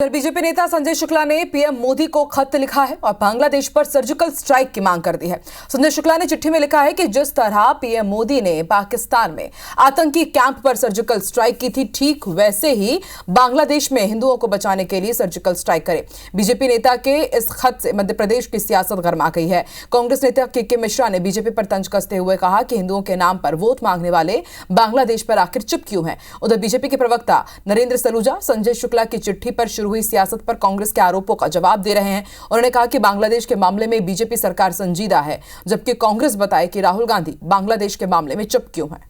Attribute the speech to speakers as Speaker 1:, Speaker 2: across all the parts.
Speaker 1: BJP नेता संजय शुक्ला ने PM Modi को खत लिखा है और बांग्लादेश पर सर्जिकल स्ट्राइक की मांग कर दी है। संजय शुक्ला ने चिट्ठी में लिखा है कि जिस तरह पीएम मोदी ने पाकिस्तान में आतंकी कैंप पर सर्जिकल स्ट्राइक की थी, ठीक वैसे ही बांग्लादेश में हिंदुओं को बचाने के लिए सर्जिकल स्ट्राइक करे। बीजेपी नेता के इस खत से मध्य प्रदेश की सियासत गर्मा गई है। कांग्रेस नेता के मिश्रा ने बीजेपी पर तंज कसते हुए कहा कि हिंदुओं के नाम पर वोट मांगने वाले बांग्लादेश पर आखिर चुप क्यों हैं। उधर बीजेपी के प्रवक्ता नरेंद्र सलूजा संजय शुक्ला की चिट्ठी पर शुरू हुई सियासत पर कांग्रेस के आरोपों का जवाब दे रहे हैं। उन्होंने कहा कि बांग्लादेश के मामले में बीजेपी सरकार संजीदा है, जबकि कांग्रेस बताए कि राहुल गांधी बांग्लादेश के मामले में चुप क्यों हैं।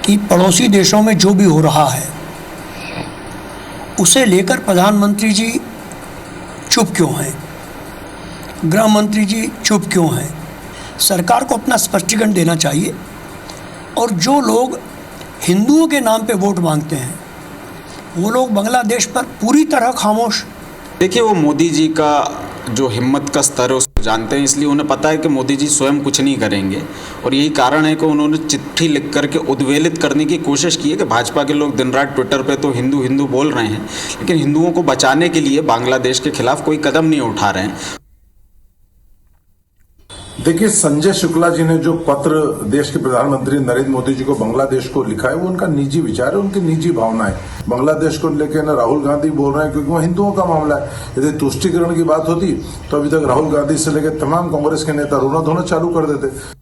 Speaker 2: कि पड़ोसी देशों में जो भी हो रहा है उसे लेकर प्रधानमंत्री जी चुप क्यों हैं, गृह मंत्री जी चुप क्यों हैं। सरकार को अपना स्पष्टीकरण देना चाहिए। और जो लोग हिंदुओं के नाम पे वोट मांगते हैं वो लोग बांग्लादेश पर पूरी तरह खामोश।
Speaker 3: देखिए, वो मोदी जी का जो हिम्मत का स्तर है उसको जानते हैं, इसलिए उन्हें पता है कि मोदी जी स्वयं कुछ नहीं करेंगे। और यही कारण है कि उन्होंने चिट्ठी लिख करके उद्वेलित करने की कोशिश की है कि भाजपा के लोग दिन रात ट्विटर पे तो हिंदू हिंदू बोल रहे हैं, लेकिन हिंदुओं को बचाने के लिए बांग्लादेश के खिलाफ कोई कदम नहीं उठा रहे हैं।
Speaker 4: देखिए, संजय शुक्ला जी ने जो पत्र देश के प्रधानमंत्री नरेंद्र मोदी जी को बांग्लादेश को लिखा है वो उनका निजी विचार है, उनकी निजी भावना है। बांग्लादेश को लेकर ना राहुल गांधी बोल रहे हैं क्योंकि वो हिंदुओं का मामला है। यदि तुष्टीकरण की बात होती तो अभी तक राहुल गांधी से लेकर तमाम कांग्रेस के नेता रोना धोना चालू कर देते।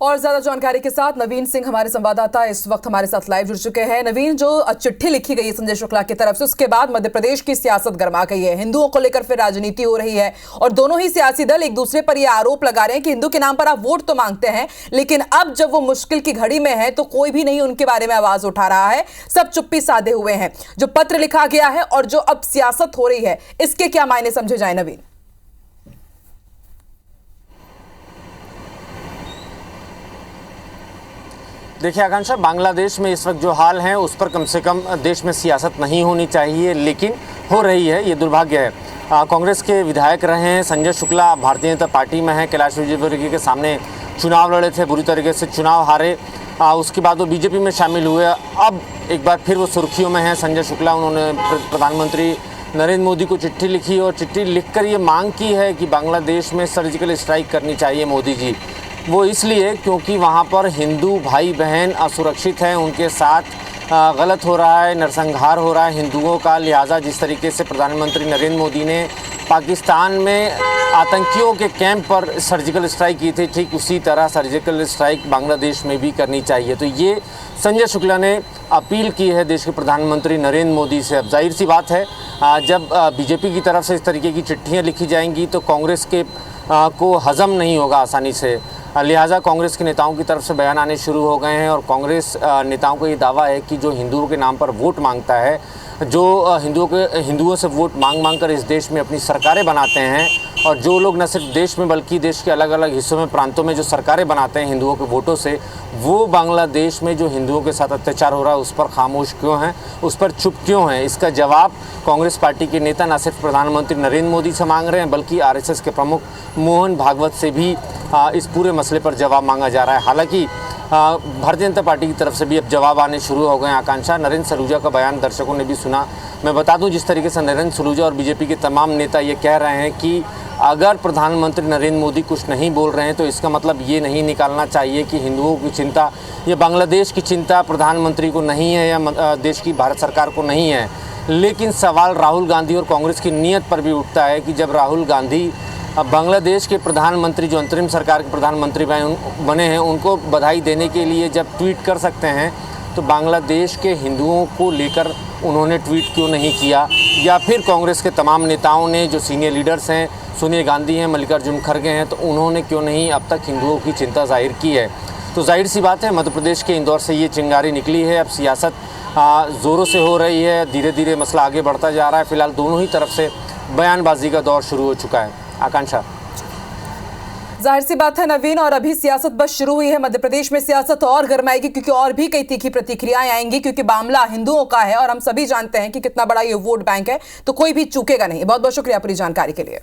Speaker 1: और ज्यादा जानकारी के साथ नवीन सिंह हमारे संवाददाता इस वक्त हमारे साथ लाइव जुड़ चुके हैं। नवीन, जो चिट्ठी लिखी गई है संजय शुक्ला की तरफ से, उसके बाद मध्य प्रदेश की सियासत गर्मा गई है। हिंदुओं को लेकर फिर राजनीति हो रही है और दोनों ही सियासी दल एक दूसरे पर यह आरोप लगा रहे हैं कि हिंदू के नाम पर आप वोट तो मांगते हैं, लेकिन अब जब वो मुश्किल की घड़ी में है तो कोई भी नहीं उनके बारे में आवाज उठा रहा है, सब चुप्पी साधे हुए हैं। जो पत्र लिखा गया है और जो अब सियासत हो रही है, इसके क्या मायने समझे जाए नवीन?
Speaker 5: देखिए आकांक्षा, बांग्लादेश में इस वक्त जो हाल है उस पर कम से कम देश में सियासत नहीं होनी चाहिए, लेकिन हो रही है, ये दुर्भाग्य है। कांग्रेस के विधायक रहे हैं संजय शुक्ला, भारतीय जनता पार्टी में हैं, कैलाश विजयवर्गीय के सामने चुनाव लड़े थे, बुरी तरीके से चुनाव हारे। उसके बाद वो बीजेपी में शामिल हुए। अब एक बार फिर वो सुर्खियों में हैं संजय शुक्ला। उन्होंने प्रधानमंत्री नरेंद्र मोदी को चिट्ठी लिखी और चिट्ठी लिखकर ये मांग की है कि बांग्लादेश में सर्जिकल स्ट्राइक करनी चाहिए मोदी जी। वो इसलिए क्योंकि वहाँ पर हिंदू भाई बहन असुरक्षित हैं, उनके साथ गलत हो रहा है, नरसंहार हो रहा है हिंदुओं का। लिहाजा जिस तरीके से प्रधानमंत्री नरेंद्र मोदी ने पाकिस्तान में आतंकियों के कैंप पर सर्जिकल स्ट्राइक की थी, ठीक उसी तरह सर्जिकल स्ट्राइक बांग्लादेश में भी करनी चाहिए। तो ये संजय शुक्ला ने अपील की है देश के प्रधानमंत्री नरेंद्र मोदी से। अब जाहिर सी बात है, जब बीजेपी की तरफ से इस तरीके की चिट्ठियाँ लिखी जाएंगी तो कांग्रेस के को हजम नहीं होगा आसानी से। लिहाजा कांग्रेस के नेताओं की तरफ से बयान आने शुरू हो गए हैं और कांग्रेस नेताओं का ये दावा है कि जो हिंदुओं के नाम पर वोट मांगता है, जो हिंदुओं से वोट मांग कर इस देश में अपनी सरकारें बनाते हैं, और जो लोग न सिर्फ देश में बल्कि देश के अलग अलग हिस्सों में, प्रांतों में जो सरकारें बनाते हैं हिंदुओं के वोटों से, वो बांग्लादेश में जो हिंदुओं के साथ अत्याचार हो रहा है उस पर खामोश क्यों हैं, उस पर चुप क्यों हैं। इसका जवाब कांग्रेस पार्टी के नेता न सिर्फ प्रधानमंत्री नरेंद्र मोदी से मांग रहे हैं बल्कि आरएसएस के प्रमुख मोहन भागवत से भी इस पूरे मसले पर जवाब मांगा जा रहा है। हालांकि भारतीय जनता पार्टी की तरफ से भी अब जवाब आने शुरू हो गए। आकांक्षा, नरेंद्र सलूजा का बयान दर्शकों ने भी सुना। मैं बता दूं, जिस तरीके से नरेंद्र सलूजा और बीजेपी के तमाम नेता ये कह रहे हैं कि अगर प्रधानमंत्री नरेंद्र मोदी कुछ नहीं बोल रहे हैं तो इसका मतलब ये नहीं निकालना चाहिए कि हिंदुओं की चिंता या बांग्लादेश की चिंता प्रधानमंत्री को नहीं है या देश की भारत सरकार को नहीं है। लेकिन सवाल राहुल गांधी और कांग्रेस की नीयत पर भी उठता है कि जब राहुल गांधी बांग्लादेश के प्रधानमंत्री, जो अंतरिम सरकार के प्रधानमंत्री बने हैं, उनको बधाई देने के लिए जब ट्वीट कर सकते हैं तो बांग्लादेश के हिंदुओं को लेकर उन्होंने ट्वीट क्यों नहीं किया। या फिर कांग्रेस के तमाम नेताओं ने, जो सीनियर लीडर्स हैं, सोनिया गांधी हैं, मल्लिकार्जुन खड़गे हैं, तो उन्होंने क्यों नहीं अब तक हिंदुओं की चिंता जाहिर की है। तो जाहिर सी बात है, मध्य प्रदेश के इंदौर से ये चिंगारी निकली है। अब सियासत ज़ोरों से हो रही है, धीरे धीरे मसला आगे बढ़ता जा रहा है। फिलहाल दोनों ही तरफ से बयानबाजी का दौर शुरू हो चुका है। आकांक्षा,
Speaker 1: जाहिर सी बात है नवीन, और अभी सियासत बस शुरू हुई है। मध्य प्रदेश में सियासत और गरमाएगी क्योंकि और भी कई तीखी प्रतिक्रियाएं आएंगी, क्योंकि मामला हिंदुओं का है और हम सभी जानते हैं कि कितना बड़ा ये वोट बैंक है, तो कोई भी चूकेगा नहीं। बहुत बहुत शुक्रिया पूरी जानकारी के लिए।